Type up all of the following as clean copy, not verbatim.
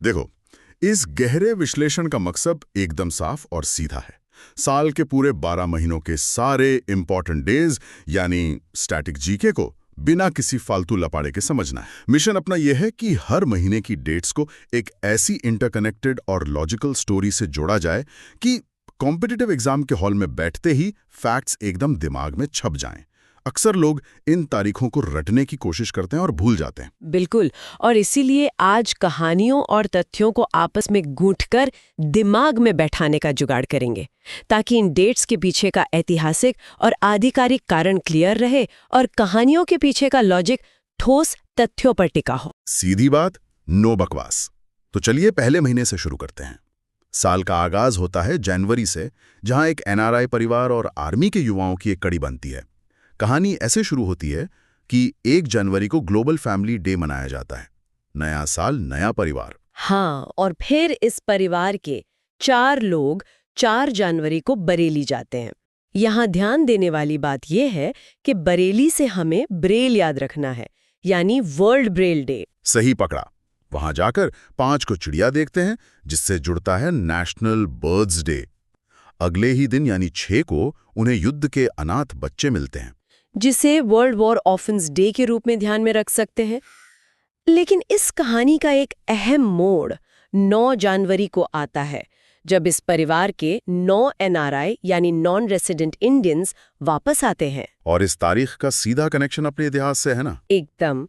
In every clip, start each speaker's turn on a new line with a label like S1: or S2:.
S1: देखो, इस गहरे विश्लेषण का मकसद एकदम साफ और सीधा है। साल के पूरे 12 महीनों के सारे इंपॉर्टेंट डेज यानी स्टैटिक जीके को बिना किसी फालतू लपाड़े के समझना है। मिशन अपना यह है कि हर महीने की डेट्स को एक ऐसी इंटरकनेक्टेड और लॉजिकल स्टोरी से जोड़ा जाए कि कॉम्पिटिटिव एग्जाम के हॉल में बैठते ही फैक्ट्स एकदम दिमाग में छप जाएं। अक्सर लोग इन तारीखों को रटने की कोशिश करते हैं और भूल जाते हैं।
S2: बिल्कुल, और इसीलिए आज कहानियों और तथ्यों को आपस में गूंथकर दिमाग में बैठाने का जुगाड़ करेंगे, ताकि इन डेट्स के पीछे का ऐतिहासिक और आधिकारिक कारण क्लियर रहे और कहानियों के पीछे का लॉजिक ठोस तथ्यों पर टिका हो।
S1: सीधी बात, नो बकवास। तो चलिए पहले महीने से शुरू करते हैं। साल का आगाज होता है जनवरी से, जहां एक एनआरआई परिवार और आर्मी के युवाओं की एक कड़ी बनती है। कहानी ऐसे शुरू होती है कि 1 जनवरी को ग्लोबल फैमिली डे मनाया जाता है। नया साल, नया परिवार।
S2: हाँ, और फिर इस परिवार के 4 लोग 4 जनवरी को बरेली जाते हैं। यहाँ ध्यान देने वाली बात यह है कि बरेली से हमें ब्रेल याद रखना है, यानी वर्ल्ड ब्रेल डे।
S1: सही पकड़ा। वहां जाकर 5 को चिड़िया देखते हैं, जिससे जुड़ता है नेशनल बर्ड्स डे। अगले ही दिन यानी 6 को उन्हें युद्ध के अनाथ बच्चे मिलते हैं,
S2: जिसे वर्ल्ड वॉर ऑर्फन्स डे के रूप में ध्यान में रख सकते हैं। लेकिन इस कहानी का एक अहम मोड़ 9 जनवरी को आता है, जब इस परिवार के 9 एनआरआई यानी नॉन रेसिडेंट इंडियंस वापस आते हैं।
S1: और इस तारीख का सीधा कनेक्शन अपने इतिहास से है ना?
S2: एकदम।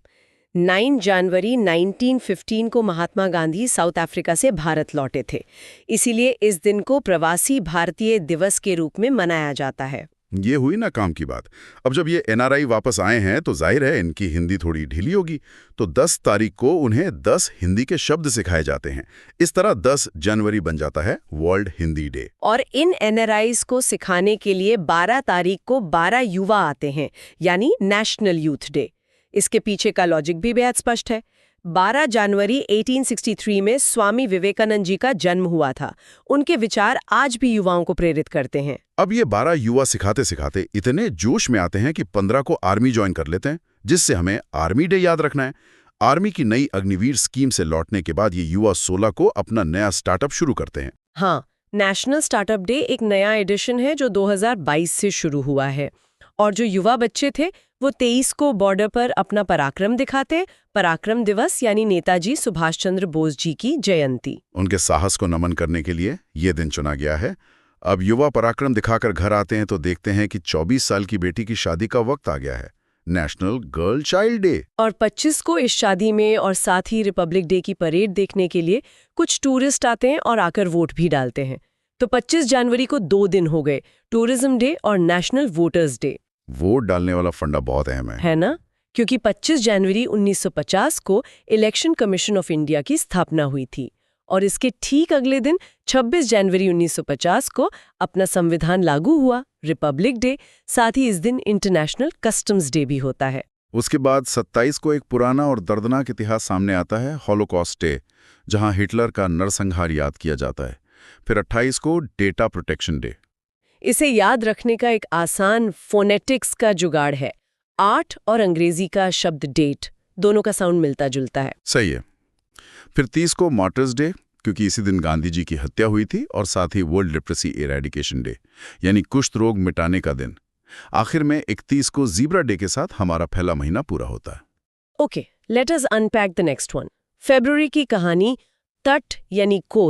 S2: 9 जनवरी 1915 को महात्मा गांधी साउथ अफ्रीका से भारत लौटे थे। इसीलिए इस दिन को प्रवासी भारतीय दिवस के रूप में मनाया जाता है।
S1: ये हुई ना काम की बात। अब जब ये एनआरआई वापस आए हैं तो जाहिर है इनकी हिंदी थोड़ी ढीली होगी, तो 10 तारीख को उन्हें 10 हिंदी के शब्द सिखाए जाते हैं। इस तरह 10 जनवरी बन जाता है वर्ल्ड हिंदी डे।
S2: और इन एनआरआईज को सिखाने के लिए 12 तारीख को 12 युवा आते हैं, यानी नेशनल यूथ डे। इसके पीछे का लॉजिक भी बेहद स्पष्ट है। 12 जनवरी 1863 में स्वामी विवेकानंद जी का जन्म हुआ था। उनके विचार आज भी युवाओं को प्रेरित करते हैं।
S1: अब ये 12 युवा सिखाते सिखाते इतने जोश में आते हैं कि 15 को आर्मी ज्वाइन कर लेते हैं, जिससे हमें आर्मी डे याद रखना है। आर्मी की नई अग्निवीर स्कीम से लौटने के बाद ये युवा 16 को अपना नया स्टार्टअप शुरू करते हैं।
S2: हाँ, नेशनल स्टार्टअप डे एक नया एडिशन है जो 2022 से शुरू हुआ है। और जो युवा बच्चे थे वो 23 को बॉर्डर पर अपना पराक्रम दिखाते। पराक्रम दिवस यानी नेताजी सुभाष चंद्र बोस जी की जयंती।
S1: उनके साहस को नमन करने के लिए ये दिन चुना गया है। अब युवा पराक्रम दिखाकर घर आते हैं तो देखते हैं कि 24 साल की बेटी की शादी का वक्त आ गया है, नेशनल गर्ल चाइल्ड डे।
S2: और 25 को इस शादी में और साथ ही रिपब्लिक डे की परेड देखने के लिए कुछ टूरिस्ट आते हैं और आकर वोट भी डालते हैं। तो 25 जनवरी को 2 दिन हो गए, टूरिज्म डे और नेशनल वोटर्स डे।
S1: वोट डालने वाला फंडा बहुत अहम है
S2: ना? क्योंकि 25 जनवरी 1950 को इलेक्शन कमीशन ऑफ इंडिया की स्थापना हुई थी और इसके ठीक अगले दिन 26 जनवरी 1950 को अपना संविधान लागू हुआ, रिपब्लिक डे। साथ ही इस दिन इंटरनेशनल कस्टम्स डे भी होता है।
S1: उसके बाद 27 को एक पुराना और दर्दनाक इतिहास सामने आता है, हॉलोकॉस्ट डे, जहां हिटलर का नरसंहार याद किया जाता है। फिर 28 को डेटा प्रोटेक्शन डे।
S2: इसे याद रखने का एक आसान फोनेटिक्स का जुगाड़ है। 8 और अंग्रेजी का शब्द डेट, दोनों का साउंड मिलता जुलता है।
S1: सही है। फिर 30 को मार्टर्स डे, क्योंकि इसी दिन गांधी जी की हत्या हुई थी, और साथ ही वर्ल्ड लेप्रेसी इरेडिकेशन डे यानी कुष्ठ रोग मिटाने का दिन। आखिर में 31 को ज़ीब्रा डे के साथ हमारा पहला महीना पूरा होता है।
S2: Okay, let us unpack the next one. फरवरी की कहानी तट यानी कोस्ट